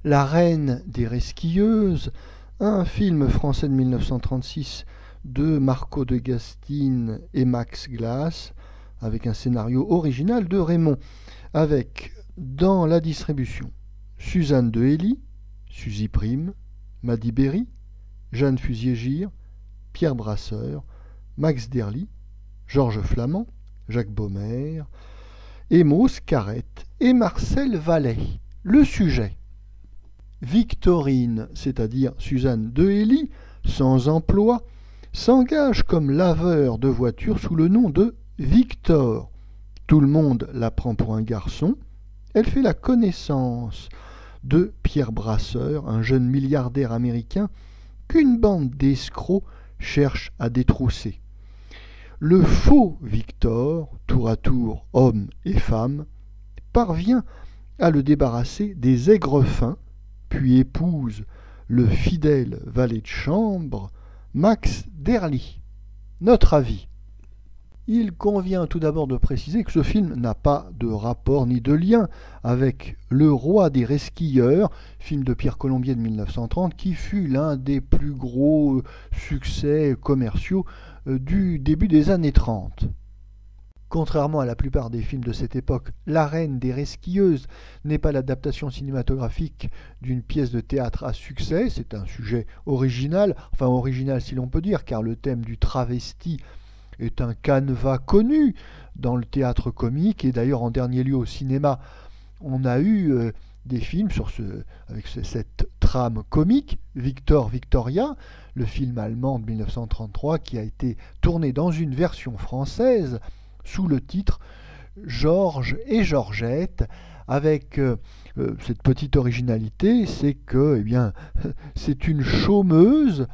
La Reine des Resquilleuses, un film français de 1936 de Marco de Gastine et Max Glass, avec un scénario original de Raymond, avec dans la distribution Suzanne de Hély, Suzy Prime, Madi Berry, Jeanne Fusier-Gire, Pierre Brasseur, Max Derly, Georges Flamand, Jacques Baumer, Emos Carrette et Marcel Vallet. Le sujet: Victorine, c'est-à-dire Suzanne de Hély, sans emploi, s'engage comme laveur de voitures sous le nom de Victor. Tout le monde la prend pour un garçon. Elle fait la connaissance de Pierre Brasseur, un jeune milliardaire américain qu'une bande d'escrocs cherche à détrousser. Le faux Victor, tour à tour homme et femme, parvient à le débarrasser des aigrefins, puis épouse le fidèle valet de chambre, Max Derly. Notre avis. Il convient tout d'abord de préciser que ce film n'a pas de rapport ni de lien avec Le Roi des Resquilleurs, film de Pierre Colombier de 1930, qui fut l'un des plus gros succès commerciaux du début des années 30. Contrairement à la plupart des films de cette époque, La Reine des Resquilleuses n'est pas l'adaptation cinématographique d'une pièce de théâtre à succès. C'est un sujet original, enfin original si l'on peut dire, car le thème du travesti est un canevas connu dans le théâtre comique, et d'ailleurs en dernier lieu au cinéma, on a eu des films avec cette trame comique, Victor Victoria, le film allemand de 1933 qui a été tourné dans une version française sous le titre Georges et Georgette, avec cette petite originalité, c'est que c'est une chômeuse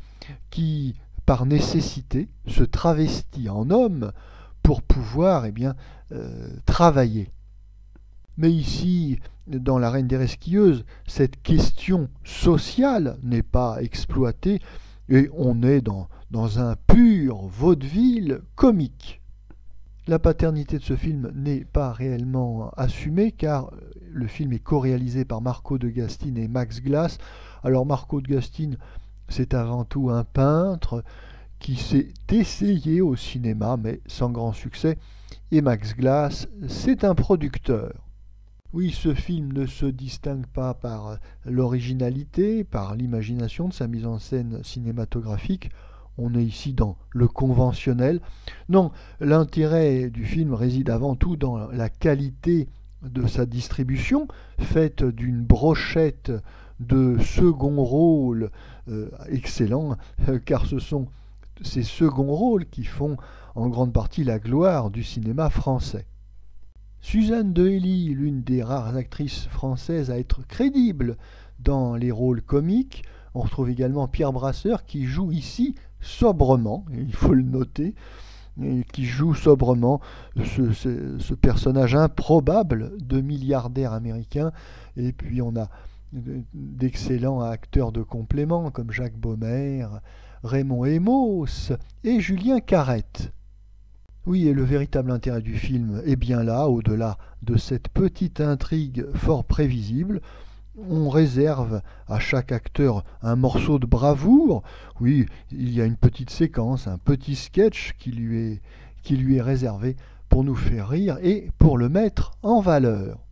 qui, par nécessité, se travestit en homme pour pouvoir travailler. Mais ici, dans La Reine des Resquilleuses, cette question sociale n'est pas exploitée et on est dans un pur vaudeville comique. La paternité de ce film n'est pas réellement assumée car le film est co-réalisé par Marco de Gastine et Max Glass. Alors Marco de Gastine, c'est avant tout un peintre qui s'est essayé au cinéma mais sans grand succès, et Max Glass, c'est un producteur. Oui, ce film ne se distingue pas par l'originalité, par l'imagination de sa mise en scène cinématographique. On est ici dans le conventionnel. Non, l'intérêt du film réside avant tout dans la qualité de sa distribution, faite d'une brochette de second rôle excellent, car ce sont ces seconds rôles qui font en grande partie la gloire du cinéma français. Suzanne de Hély, l'une des rares actrices françaises à être crédible dans les rôles comiques. On retrouve également Pierre Brasseur qui joue ici sobrement, il faut le noter, qui joue sobrement ce personnage improbable de milliardaire américain. Et puis on a d'excellents acteurs de complément comme Jacques Baumer, Raymond Emos et Julien Carrette. Oui, et le véritable intérêt du film est bien là, au-delà de cette petite intrigue fort prévisible. On réserve à chaque acteur un morceau de bravoure. Oui, il y a une petite séquence, un petit sketch qui lui est réservé pour nous faire rire et pour le mettre en valeur.